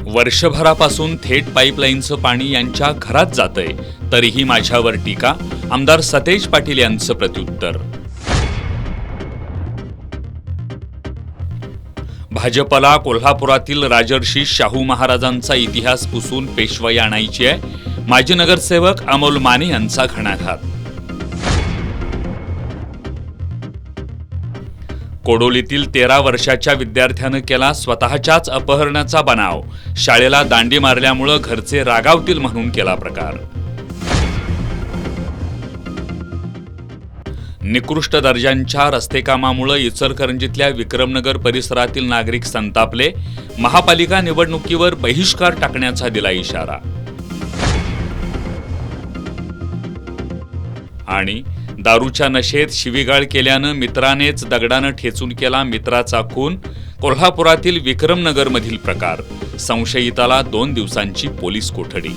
वर्षभरापासून थेट पाईपलाईनचं पाणी यांच्या घरात जातंय, तरीही माझ्यावर टीका. आमदार सतेज पाटील यांचं प्रत्युत्तर. भाजपला कोल्हापुरातील राजर्षी शाहू महाराजांचा इतिहास पुसून पेशवाई आणायची आहे. माजी नगरसेवक अमोल माने यांचा घणाघात. कोडोलीतील 13 वर्षाच्या विद्यार्थ्यानं केला स्वतःच्याच अपहरणाचा बनाव. शाळेला दांडी मारल्यामुळे घरचे रागावतील म्हणून केला प्रकार. निकृष्ट दर्जाच्या रस्तेकामामुळे इचलकरंजीतल्या विक्रमनगर परिसरातील नागरिक संतापले. महापालिका निवडणुकीवर बहिष्कार टाकण्याचा दिला इशारा. आणि दारूच्या नशेत शिवीगाळ केल्यानं मित्रानेच दगडानं ठेचून केला मित्राचा खून. कोल्हापुरातील विक्रमनगरमधील प्रकार. संशयिताला 2 दिवसांची पोलीस कोठडी.